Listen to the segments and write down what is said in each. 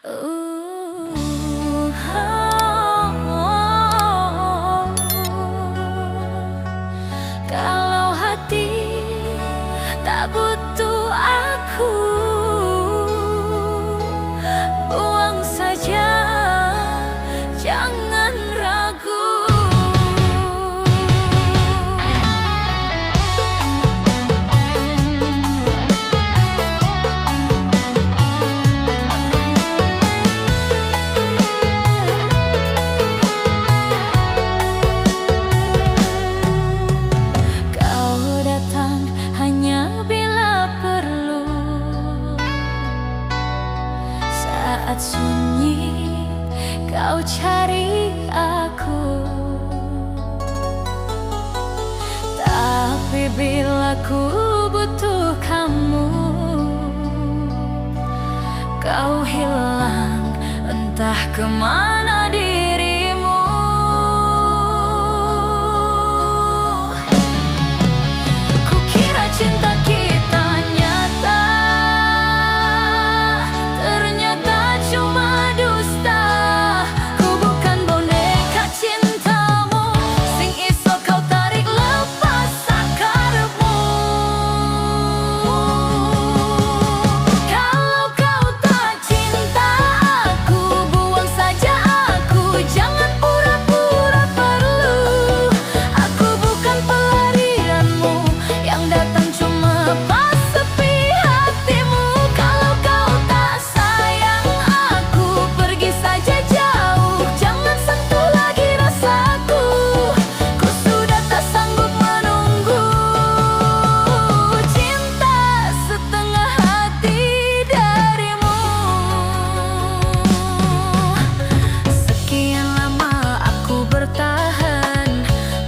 Uh, Kalau hati tak butuh aku, buang saja, jangan ragu. Saat sunyi kau cari aku, tapi bila ku butuh kamu, kau hilang entah kemana dirimu. Kukira cinta kita nyata, cuma dusta. Ku bukan boneka cintamu, sing iso kau tarik lepas sakarepmu. Kalau kau tak cinta aku, buang saja aku, jangan pura-pura perlu. Aku bukan pelarianmu yang datang cuma pas sepi hatimu. Kalau kau tak sayang aku, pergi saja jauh, jangan sentuh lagi rasaku. Ku sudah tak sanggup menunggu cinta setengah hati darimu. Sekian lama aku bertahan,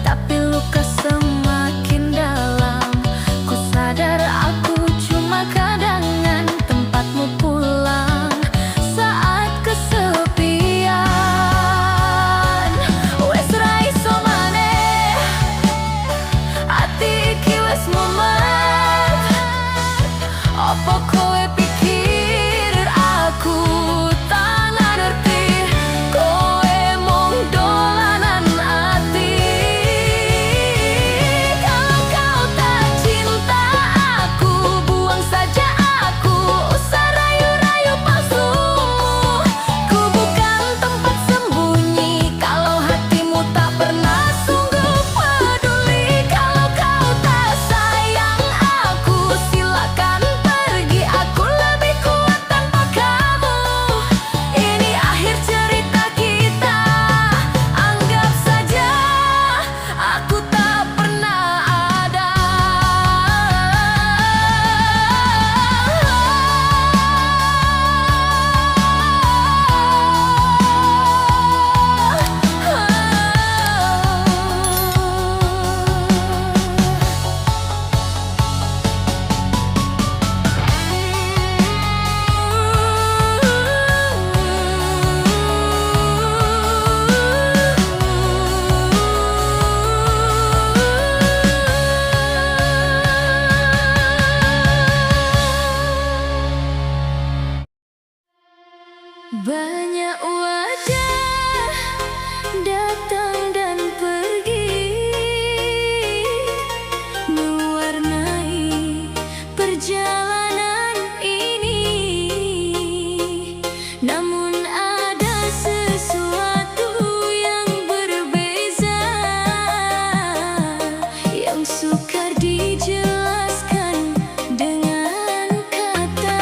tapi luka semakin dalam. Ku sadar aku cuma kadangan tempatmu pulang saat kesepian. Wes ra iso maneh, ati iki wes mumet. Apa kowe pikir aku tak ngerti? Kowe mung dolanan ati. Kalau kau tak cinta aku, buang saja aku, usah rayu-rayu palsumu. Ku bukan tempat sembunyi kalau hatimu tak pernah sungguh peduli. Kalau kau tak sayang aku, silakan pergi, aku lebih kuat tanpa kamu. Ini akhir cerita kita, anggap saja aku tak pernah ada. Banyak wajah datang dan pergi, mewarnai perjalanan ini. Namun ada sesuatu yang berbeza, yang sukar dijelaskan dengan kata.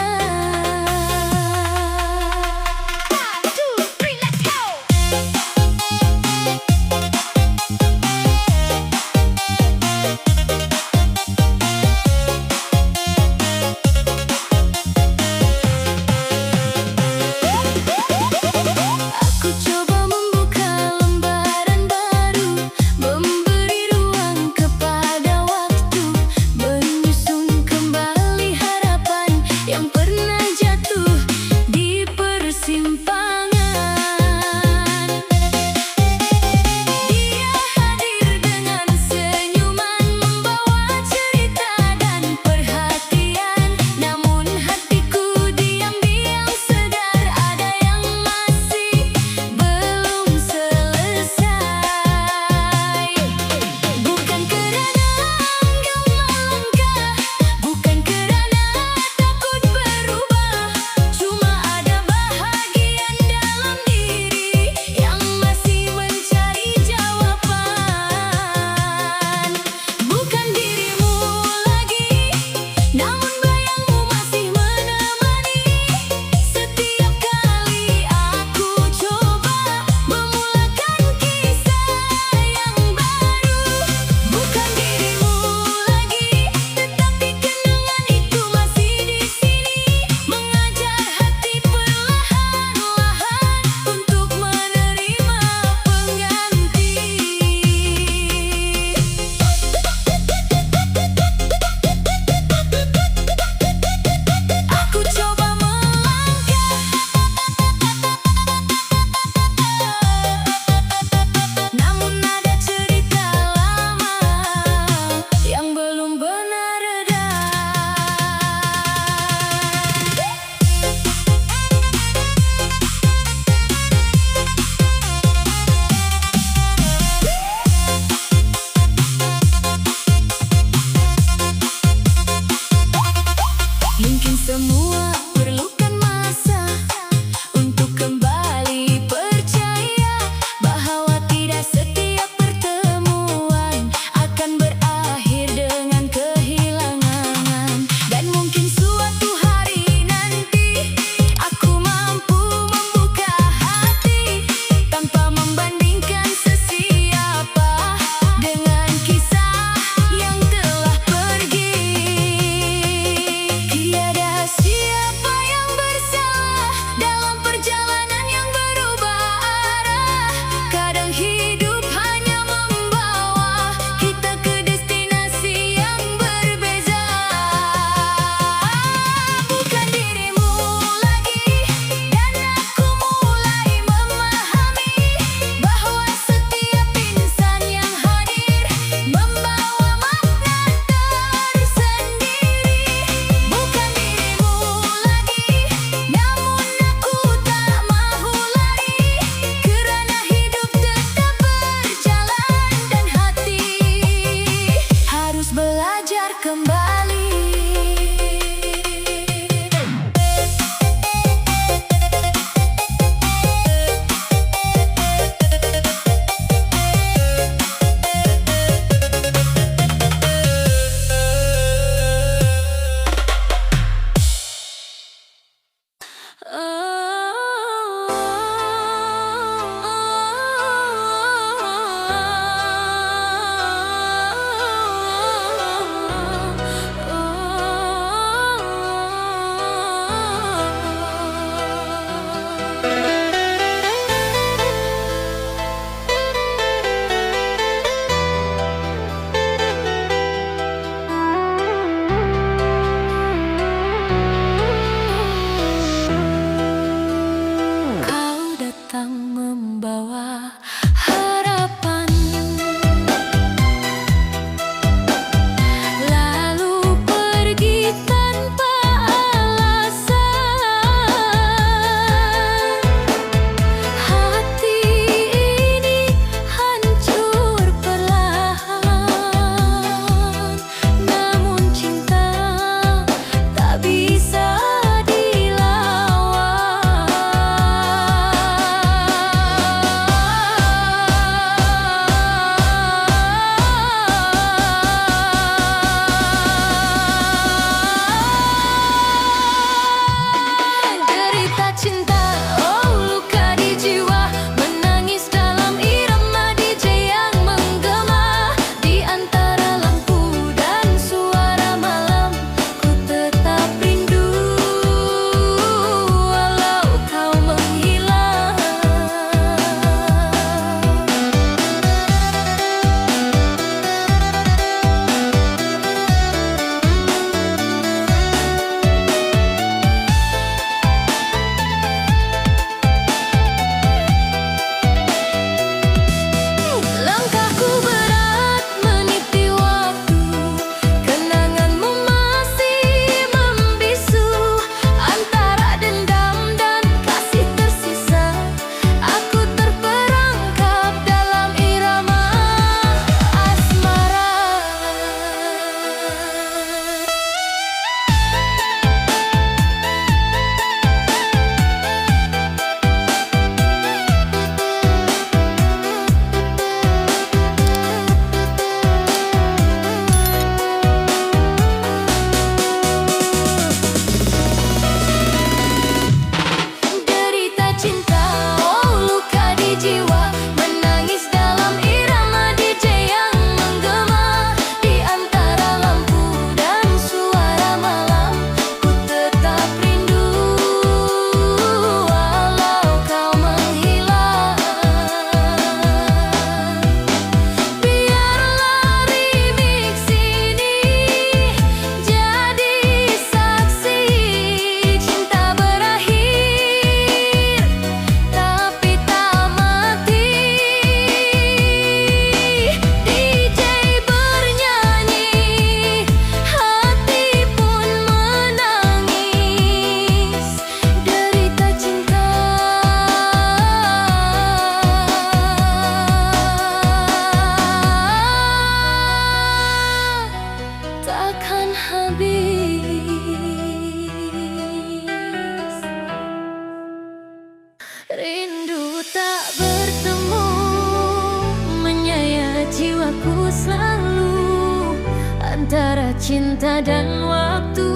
cinta dan waktu,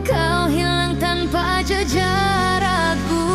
kau hilang tanpa jejak ragu.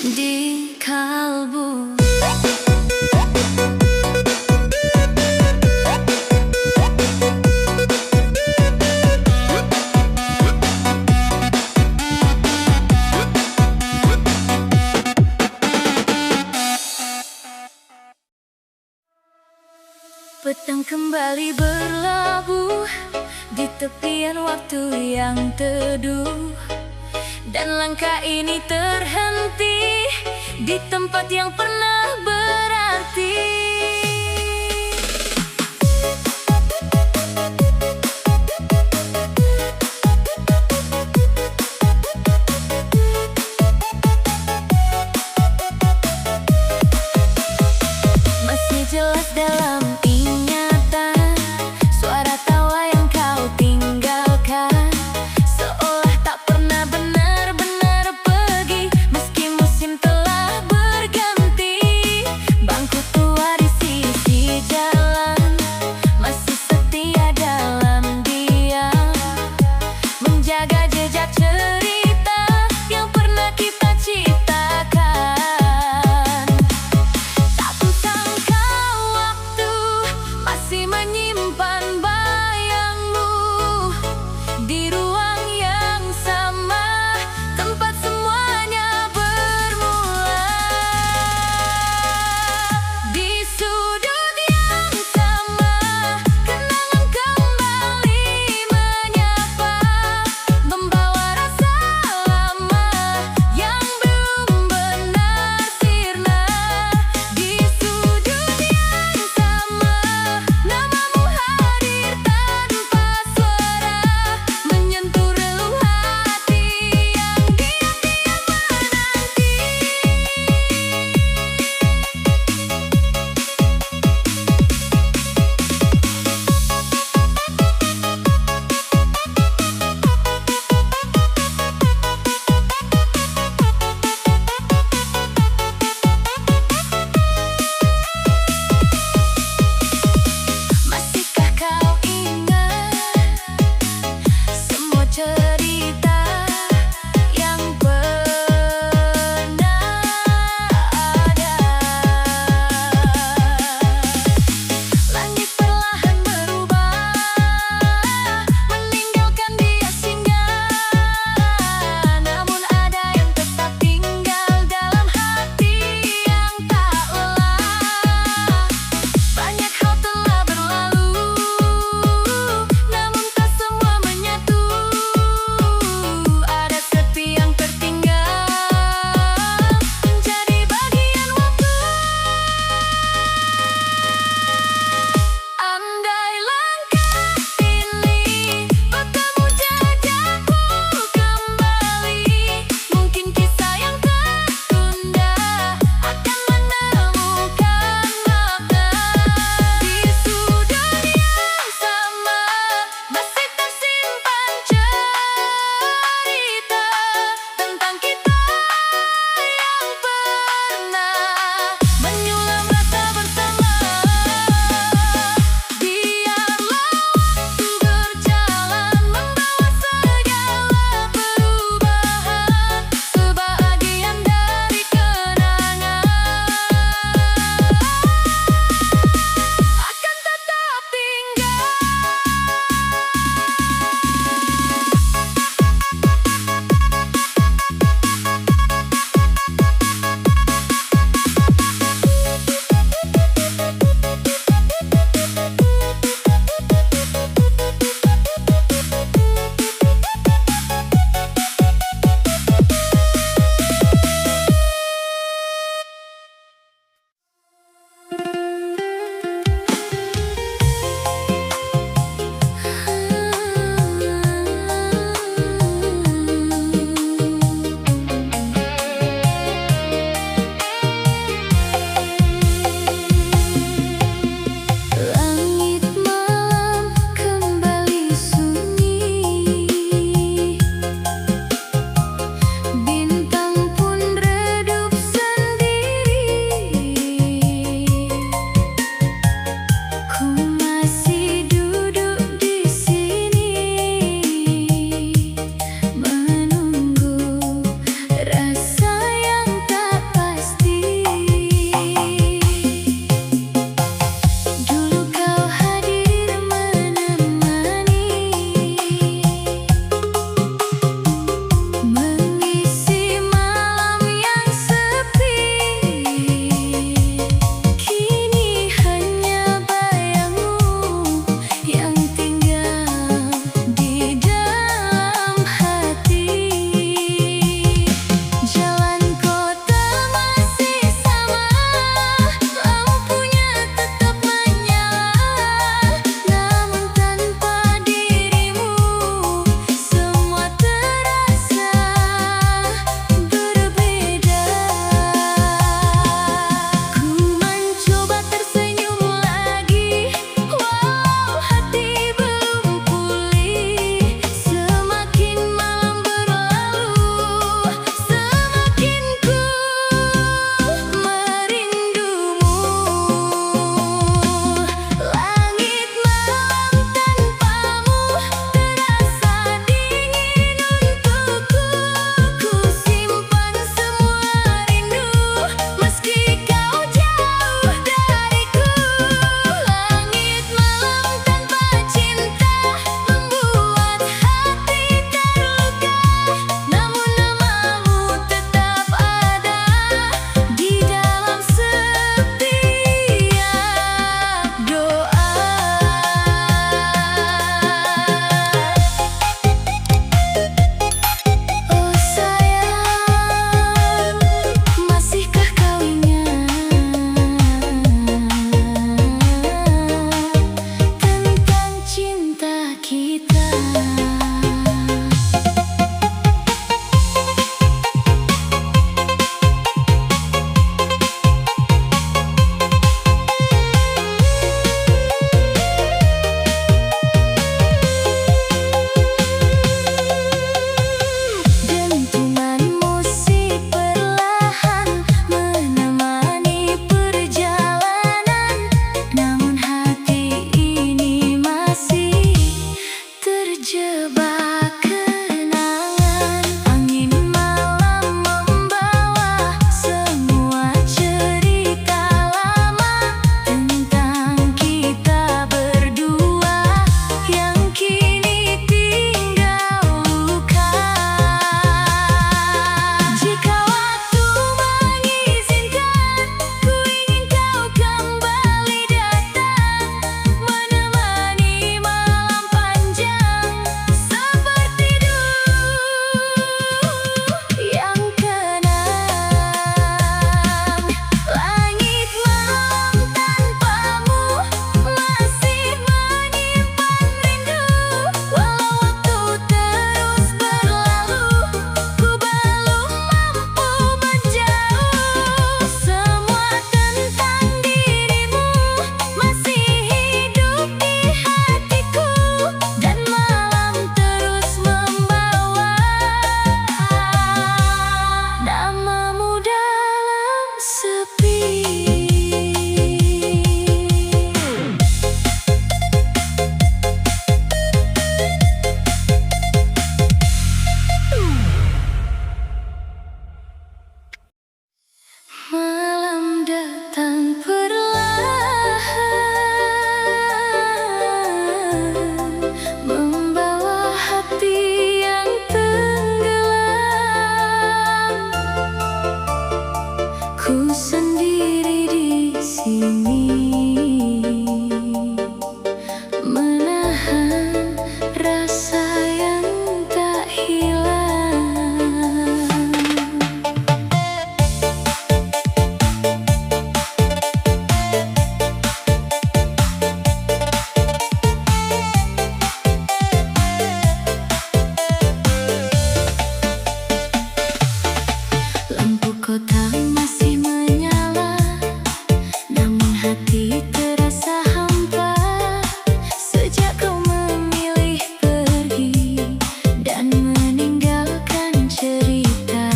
Di kalbu. Petang kembali berlabuh di tepian waktu yang teduh, dan langkah ini terhenti di tempat yang pernah berarti. Masih jelas dalam ingatan suara tawa yang kau tinggalkan, seolah tak pernah benar-benar pergi meski musim telah berganti. Bangku tua di kita yang pernah menyulam rasa bersama. Biarlah waktu berjalan membawa segala perubahan, sebagian dari kenangan akan tetap tinggal. kota masih menyala, namun hati terasa hampa. Sejak kau memilih pergi dan meninggalkan cerita.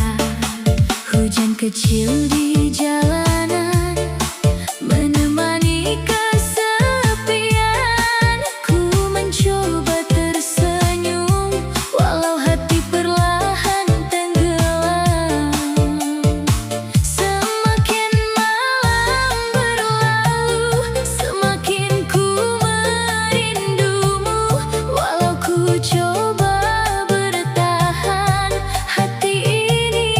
Hujan kecil di jalanan menemani kesepian. Ku mencoba tersenyum walau hati perlahan tenggelam. Semakin malam berlalu, semakin ku merindumu. Walau ku coba bertahan, hati ini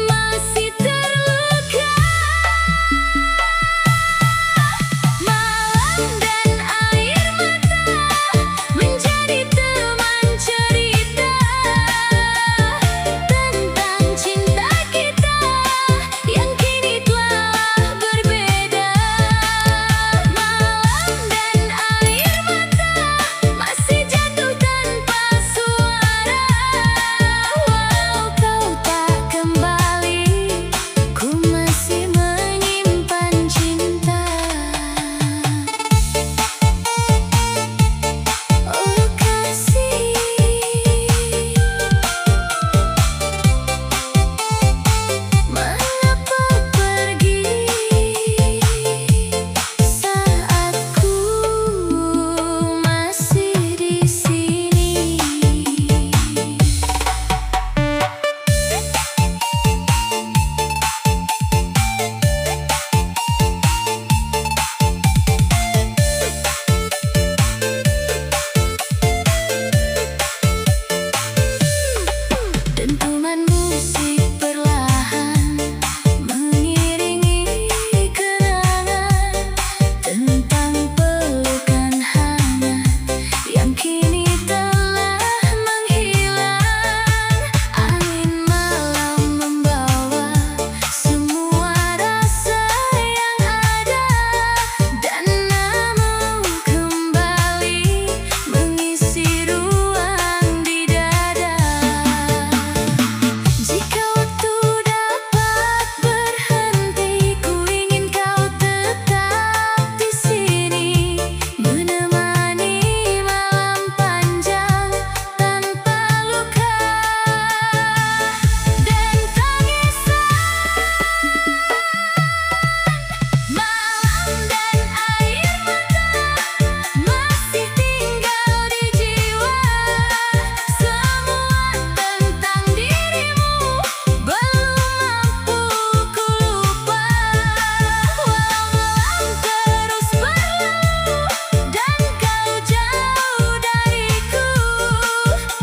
masih terluka. Malam dan air mata menjadi teman cerita tentang cinta kita yang kini telah berbeda. Malam dan air mata masih jatuh tanpa suara. Walau kau tak kembali, ku masih menyimpan cinta. Oh kasih, mengapa pergi saat ku masih di sini? Dentuman musik perlahan mengiringi kenangan tentang pelukan hangat yang kini telah menghilang. Angin malam membawa semua rasa yang ada, dan namamu kembali mengisi ruang di dada. Jika waktu dapat berhenti, ku ingin kau tetap di sini, menemani malam panjang tanpa luka dan tangisan. Malam dan air mata masih tinggal di jiwa. Semua tentang dirimu belum mampu ku lupa. Walau malam terus berlalu dan kau jauh dariku,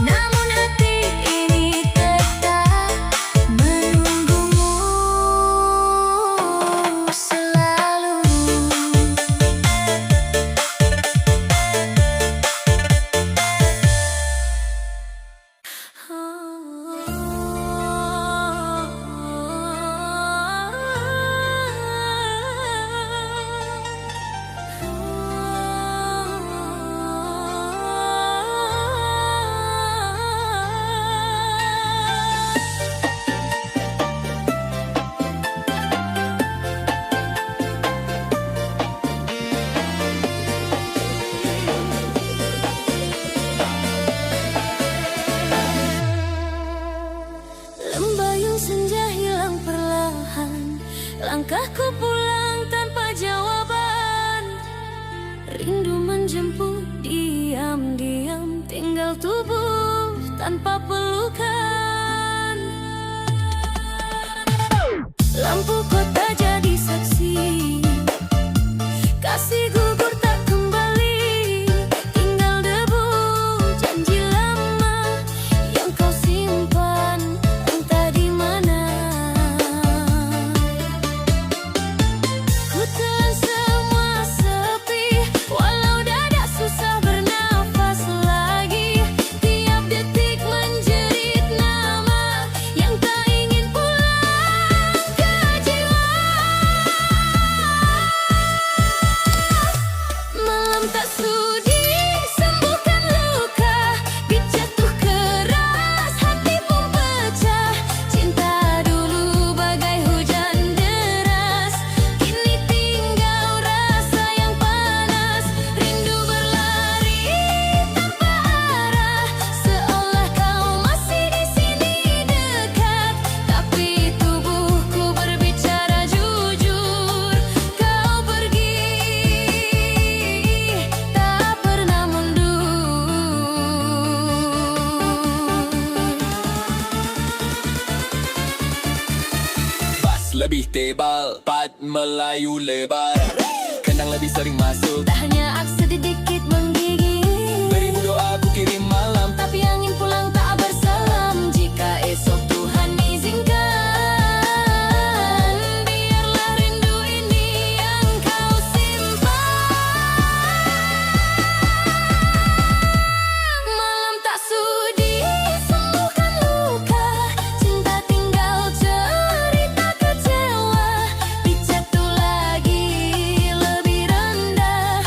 namun hati ini tetap menunggumu selalu. Lembayung senja hilang perlahan, langkahku pulang tanpa jawaban. Rindu menjemput diam-diam, tinggal tubuh tanpa pelukan. Lampu kota jadi saksi, kasih gugur tak kembali. Tinggal debu janji lama yang kau simpan entah di mana. Ku telan semua sepi, walau dada susah bernafas lagi. Tiap detik menjerit lebih tebal, Pat Melayu lebar, kenang lebih sering masuk. Tak hanya aks sedikit menggigit, Beribu doa ku kirim malam, tapi angin pulang tak bersalam. Jika esok Tuhan izinkan, biarlah rindu ini yang kau simpan. Malam tak sudi sembuhkan luka, cinta tinggal cerita kecewa. Dijatuh lagi lebih rendah,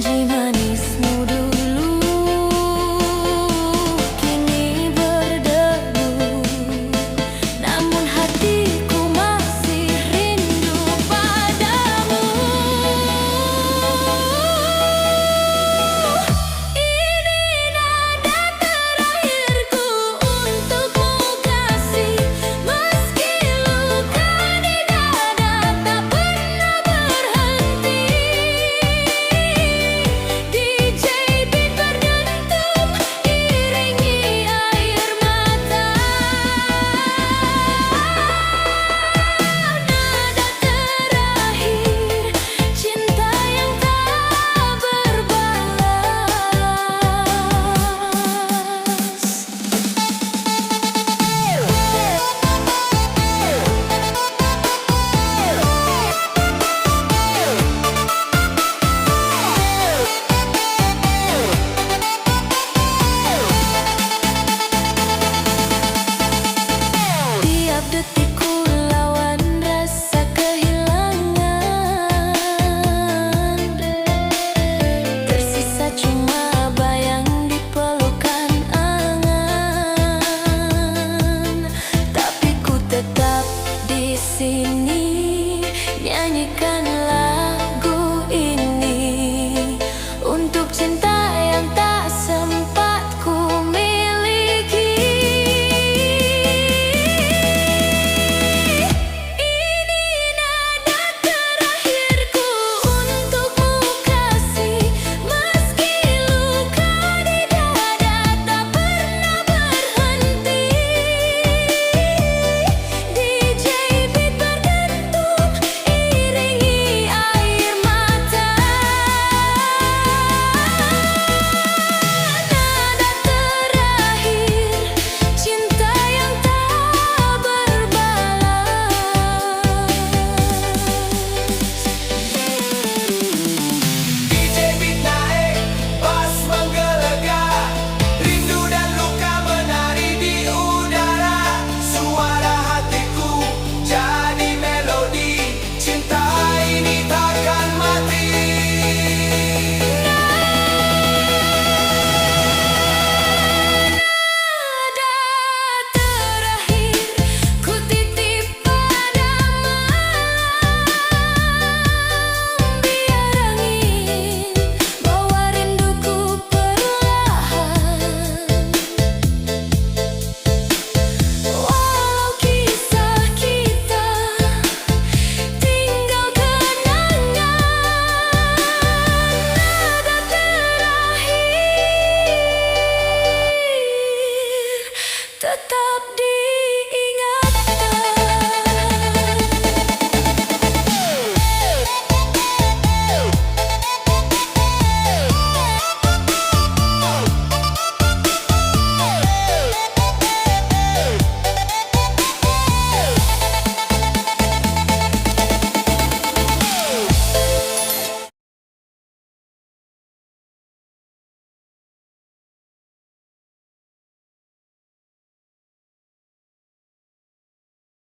janji manismu dulu.